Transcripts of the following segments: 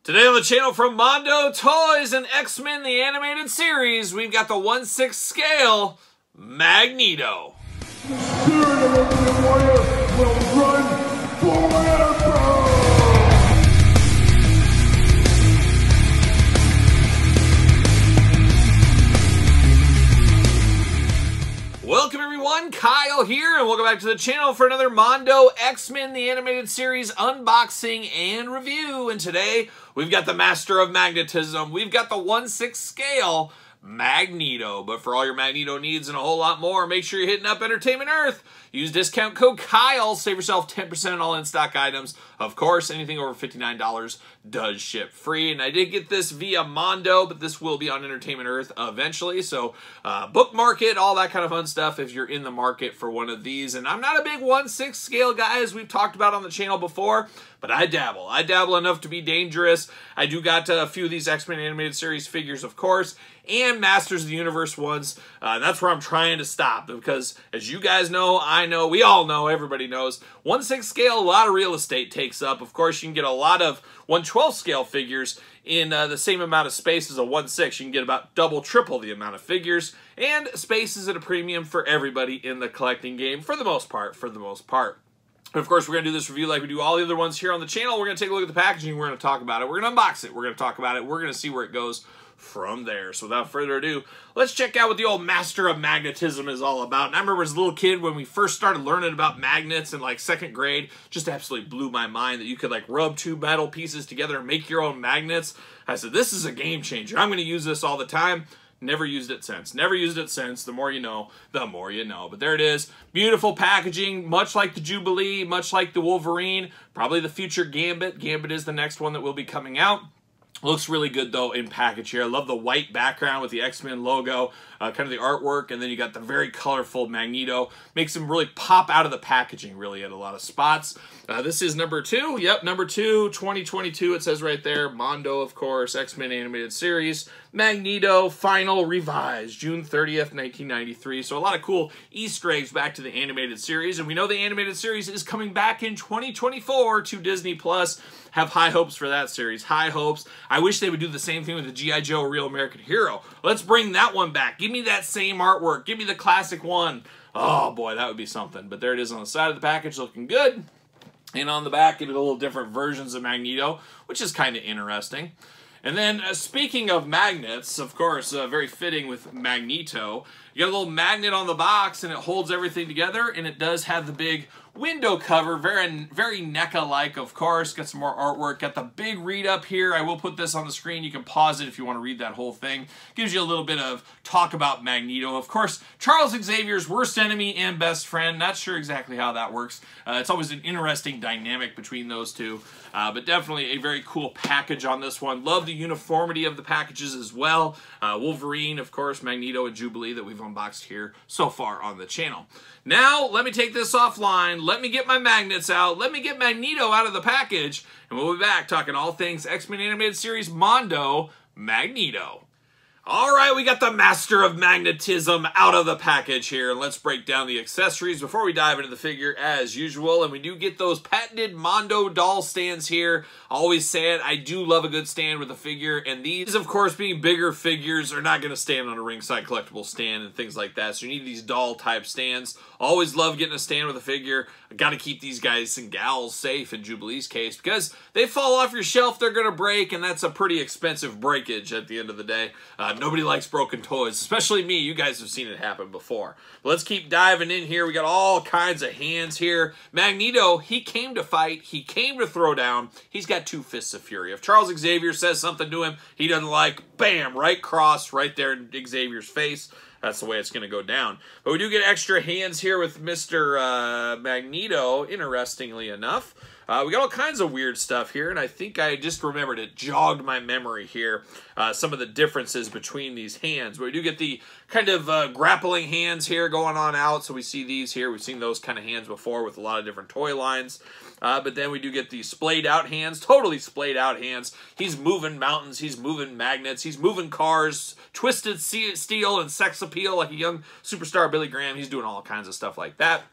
Today on the channel from Mondo Toys and X-Men the Animated Series, we've got the 1/6 scale Magneto. The spirit of Ultimate Warrior will run forever! Welcome everyone, Kyle here, and welcome back to the channel for another Mondo X-Men the Animated Series unboxing and review. And today, we've got the Master of Magnetism. We've got the 1/6 scale Magneto. But for all your Magneto needs and a whole lot more, make sure you're hitting up Entertainment Earth. Use discount code Kyle, save yourself 10% on all in-stock items. Of course, anything over $59 does ship free. And I did get this via Mondo, but this will be on Entertainment Earth eventually. So bookmark it, all that kind of fun stuff if you're in the market for one of these. And I'm not a big 1/6 scale guy, as we've talked about on the channel before, but I dabble. I dabble enough to be dangerous. I do got a few of these X-Men Animated Series figures, of course, and Masters of the Universe ones. That's where I'm trying to stop, because as you guys know, I know, we all know, everybody knows, 1/6 scale, a lot of real estate takes up. Of course, you can get a lot of 1/12 scale figures in the same amount of space as a 1/6. You can get about double, triple the amount of figures, and space is at a premium for everybody in the collecting game, for the most part, And of course, we're going to do this review like we do all the other ones here on the channel. We're going to take a look at the packaging. We're going to talk about it. We're going to unbox it. We're going to talk about it. We're going to see where it goes from there. So without further ado, let's check out what the old Master of Magnetism is all about. And I remember as a little kid when we first started learning about magnets in like 2nd grade, just absolutely blew my mind that you could like rub two metal pieces together and make your own magnets. I said, this is a game changer. I'm going to use this all the time. Never used it since. Never used it since. The more you know, the more you know. But there it is. Beautiful packaging, much like the Jubilee, much like the Wolverine, probably the future Gambit. Gambit is the next one that will be coming out. Looks really good, though, in package here. I love the white background with the X-Men logo, kind of the artwork, and then you got the very colorful Magneto. Makes him really pop out of the packaging, really, at a lot of spots. This is number 2. Yep, number 2, 2022, it says right there. Mondo, of course, X-Men Animated Series. Magneto, final revised, June 30th, 1993. So a lot of cool Easter eggs back to the animated series. And we know the animated series is coming back in 2024 to Disney+. Have high hopes for that series. High hopes. I wish they would do the same thing with the G.I. Joe Real American Hero. Let's bring that one back. Give me that same artwork. Give me the classic one. Oh, boy, that would be something. But there it is on the side of the package, looking good. And on the back, you get a little different versions of Magneto, which is kind of interesting. And then, speaking of magnets, of course, very fitting with Magneto, you got a little magnet on the box, and it holds everything together, and it does have the big window cover, very NECA-like, of course. Got some more artwork. Got the big read up here. I will put this on the screen. You can pause it if you want to read that whole thing. Gives you a little bit of talk about Magneto. Of course, Charles Xavier's worst enemy and best friend. Not sure exactly how that works. It's always an interesting dynamic between those two. But definitely a very cool package on this one. Love the uniformity of the packages as well. Wolverine, of course, Magneto, and Jubilee that we've unboxed here so far on the channel. Now, let me take this offline. Let me get my magnets out. Let me get Magneto out of the package. And we'll be back talking all things X-Men Animated Series Mondo Magneto. All right, we got the Master of Magnetism out of the package here, and let's break down the accessories before we dive into the figure as usual. And we do get those patented Mondo doll stands here. Always say it, I do love a good stand with a figure, and these, of course, being bigger figures, are not going to stand on a ringside collectible stand and things like that, so you need these doll-type stands. Always love getting a stand with a figure. I got to keep these guys and gals safe in Jubilee's case, because they fall off your shelf, they're going to break, and that's a pretty expensive breakage at the end of the day. Nobody likes broken toys, especially me. You guys have seen it happen before. But let's keep diving in here. We got all kinds of hands here. Magneto, he came to fight. He came to throw down. He's got 2 fists of fury. If Charles Xavier says something to him he doesn't like, bam, right cross right there in Xavier's face. That's the way it's going to go down. But we do get extra hands here with Mr. Magneto, interestingly enough. We got all kinds of weird stuff here, and I think I just remembered it, jogged my memory here, some of the differences between these hands. But we do get the kind of grappling hands here going on out, so we see these here. We've seen those kind of hands before with a lot of different toy lines. But then we do get the splayed out hands, totally splayed out hands. He's moving mountains, he's moving magnets, he's moving cars, twisted steel and sex appeal like a young superstar Billy Graham. He's doing all kinds of stuff like that.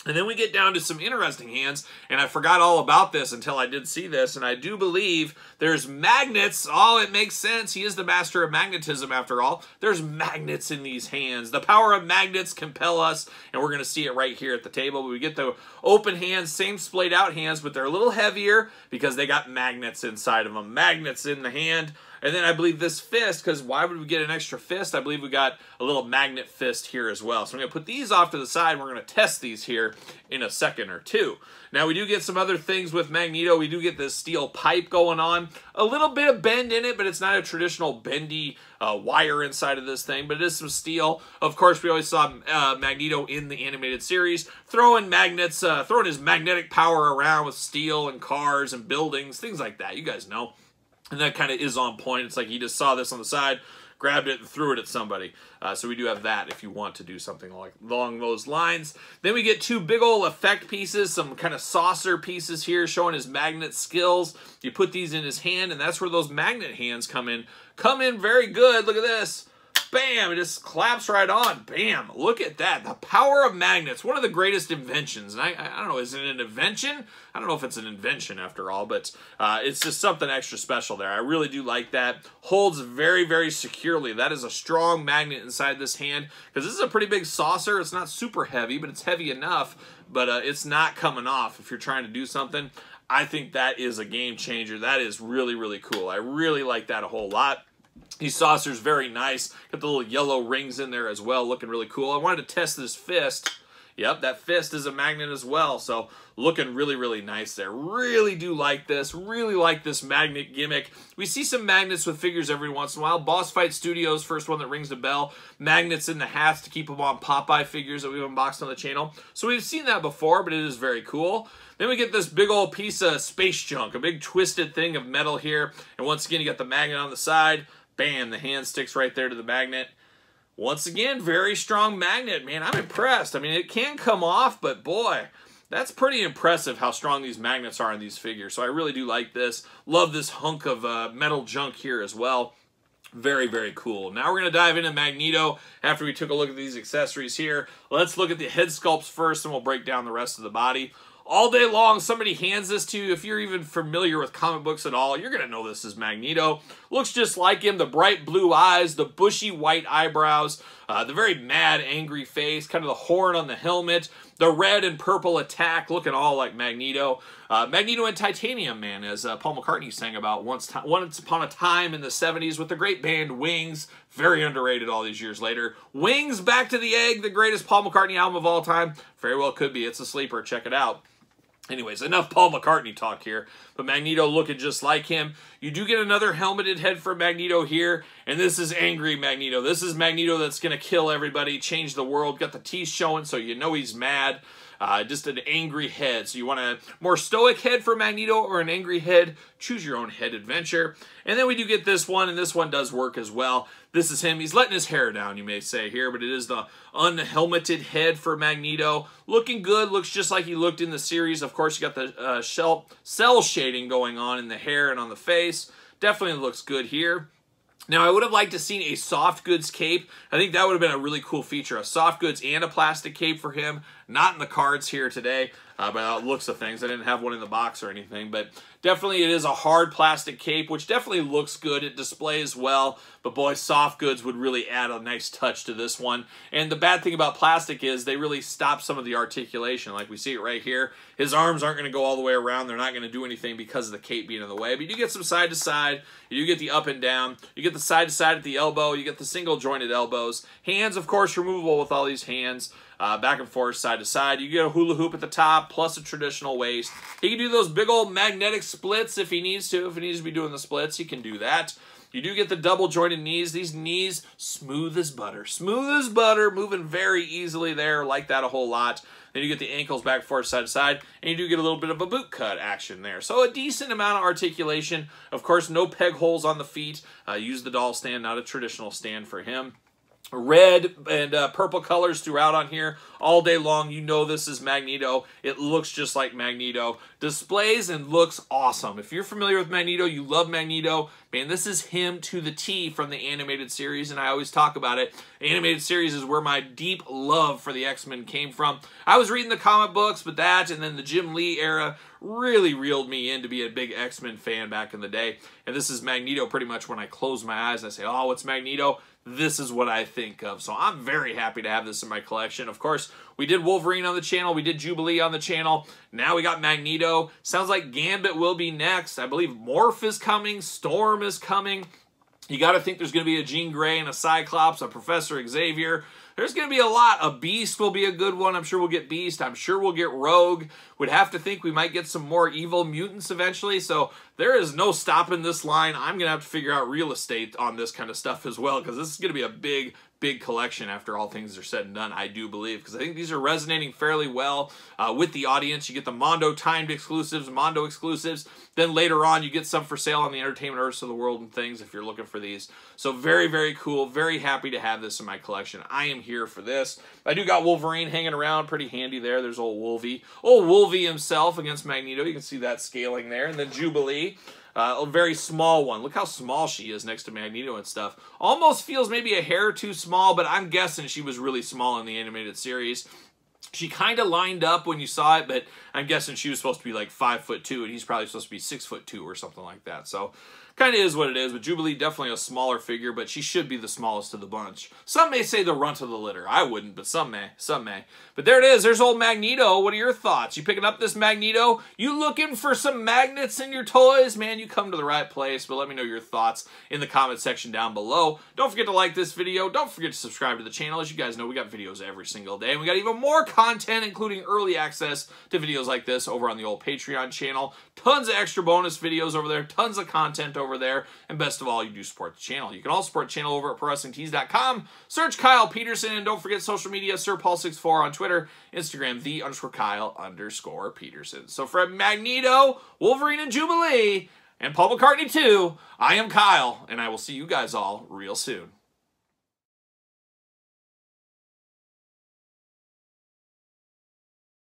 And then we get down to some interesting hands, and I forgot all about this until I did see this, and I do believe there's magnets. Oh, it makes sense. He is the master of magnetism after all. There's magnets in these hands. The power of magnets compel us, and we're going to see it right here at the table. We get the open hands, same splayed out hands, but they're a little heavier because they got magnets inside of them. Magnets in the hand. And then I believe this fist, because why would we get an extra fist? I believe we got a little magnet fist here as well. So I'm going to put these off to the side, and we're going to test these here in a second or two. Now, we do get some other things with Magneto. We do get this steel pipe going on. A little bit of bend in it, but it's not a traditional bendy wire inside of this thing, but it is some steel. Of course, we always saw Magneto in the animated series throwing magnets, throwing his magnetic power around with steel and cars and buildings, things like that. You guys know. And that kind of is on point. It's like he just saw this on the side, grabbed it, and threw it at somebody. So we do have that if you want to do something along those lines. Then we get two big old effect pieces, some kind of saucer pieces here showing his magnet skills. You put these in his hand, and that's where those magnet hands come in. Come in very good. Look at this. Bam! It just claps right on. Bam! Look at that. The power of magnets. One of the greatest inventions. And I don't know, is it an invention? I don't know if it's an invention after all, but it's just something extra special there. I really do like that. Holds very, very securely. That is a strong magnet inside this hand, because this is a pretty big saucer. It's not super heavy, but it's heavy enough, but it's not coming off if you're trying to do something. I think that is a game changer. That is really, really cool. I really like that a whole lot. These saucers, very nice. Got the little yellow rings in there as well, looking really cool. I wanted to test this fist. Yep, that fist is a magnet as well, so looking really, really nice there. Really do like this. Really like this magnet gimmick. We see some magnets with figures every once in a while. Boss Fight Studios, first one that rings the bell. Magnets in the hats to keep them on Popeye figures that we've unboxed on the channel. So we've seen that before, but it is very cool. Then we get this big old piece of space junk, a big twisted thing of metal here. And once again, you got the magnet on the side. Bam, the hand sticks right there to the magnet. Once again, very strong magnet, man. I'm impressed. I mean, it can come off, but boy, that's pretty impressive how strong these magnets are in these figures. So I really do like this. Love this hunk of metal junk here as well. Very, very cool. Now we're going to dive into Magneto after we took a look at these accessories here. Let's look at the head sculpts first, and we'll break down the rest of the body. All day long, somebody hands this to you. If you're even familiar with comic books at all, you're going to know this is Magneto. Looks just like him. The bright blue eyes, the bushy white eyebrows, the very mad, angry face, kind of the horn on the helmet, the red and purple attack, looking all like Magneto. Magneto and Titanium Man, as Paul McCartney sang about once upon a time in the 70s with the great band Wings. Very underrated all these years later. Wings, Back to the Egg, the greatest Paul McCartney album of all time. Very well could be. It's a sleeper. Check it out. Anyways, enough Paul McCartney talk here, but Magneto looking just like him. You do get another helmeted head for Magneto here, and this is angry Magneto. This is Magneto that's going to kill everybody, change the world. Got the teeth showing, so you know he's mad. Just an angry head. So you want a more stoic head for Magneto or an angry head? Choose your own head adventure. And then we do get this one, and this one does work as well. This is him. He's letting his hair down, you may say here, but it is the unhelmeted head for Magneto. Looking good. Looks just like he looked in the series. Of course, you got the cell shading going on in the hair and on the face. Definitely looks good here. Now, I would have liked to seen a soft goods cape. I think that would have been a really cool feature. A soft goods and a plastic cape for him. Not in the cards here today, by the looks of things. I didn't have one in the box or anything, but definitely it is a hard plastic cape, which definitely looks good. It displays well, but boy, soft goods would really add a nice touch to this one. And the bad thing about plastic is they really stop some of the articulation. Like we see it right here. His arms aren't going to go all the way around. They're not going to do anything because of the cape being in the way. But you do get some side to side. You do get the up and down. You get the side to side at the elbow. You get the single jointed elbows. Hands, of course, removable with all these hands. Back and forth, side to side. You get a hula hoop at the top, plus a traditional waist. He can do those big old magnetic splits if he needs to. If he needs to be doing the splits, he can do that. You do get the double jointed knees. These knees, smooth as butter. Smooth as butter, moving very easily there. Like that a whole lot. Then you get the ankles back and forth, side to side. And you do get a little bit of a boot cut action there. So a decent amount of articulation. Of course, no peg holes on the feet. Use the doll stand, not a traditional stand for him. red and purple colors throughout on here all day long. You know this is Magneto. It looks just like Magneto. Displays and looks awesome. If you're familiar with Magneto, you love Magneto, man, this is him to the T from the animated series, and I always talk about it. The animated series is where my deep love for the X-Men came from. I was reading the comic books, but that and then the Jim Lee era really reeled me in to be a big X-Men fan back in the day. And this is Magneto pretty much when I close my eyes and I say, oh, what's Magneto? This is what I think of. So I'm very happy to have this in my collection. Of course, we did Wolverine on the channel. We did Jubilee on the channel. Now we got Magneto. Sounds like Gambit will be next. I believe Morph is coming. Storm is coming. You got to think there's going to be a Jean Grey and a Cyclops, a Professor Xavier. There's going to be a lot. A Beast will be a good one. I'm sure we'll get Beast. I'm sure we'll get Rogue. Would have to think we might get some more evil mutants eventually. So there is no stopping this line. I'm going to have to figure out real estate on this kind of stuff as well, because this is going to be a big collection after all things are said and done, I do believe, because I think these are resonating fairly well with the audience. You get the Mondo timed exclusives, Mondo exclusives. Then later on, you get some for sale on the Entertainment Earths of the world and things if you're looking for these. So very, very cool. Very happy to have this in my collection. I am here for this. I do got Wolverine hanging around. Pretty handy there. There's old Wolvie. Old Wolvie himself against Magneto. You can see that scaling there. And then Jubilee. A very small one. Look how small she is next to Magneto and stuff. Almost feels maybe a hair too small, but I'm guessing she was really small in the animated series. She kind of lined up when you saw it, but I'm guessing she was supposed to be like 5'2", and he's probably supposed to be 6'2" or something like that. So kind of is what it is, but Jubilee definitely a smaller figure, but she should be the smallest of the bunch. Some may say the runt of the litter. I wouldn't, but some may. Some may. But there it is. There's old Magneto. What are your thoughts? You picking up this Magneto? You looking for some magnets in your toys? Man, you come to the right place, but let me know your thoughts in the comment section down below. Don't forget to like this video. Don't forget to subscribe to the channel. As you guys know, we got videos every single day, and we got even more content, including early access to videos like this over on the old Patreon channel. Tons of extra bonus videos over there. Tons of content over there. And best of all, you do support the channel. You can also support the channel over at ProWrestlingTees.com. Search Kyle Peterson, and don't forget social media, SirPaul64 on Twitter, Instagram, _Kyle_Peterson. So for Magneto, Wolverine, and Jubilee, and Paul McCartney 2, I am Kyle, and I will see you guys all real soon.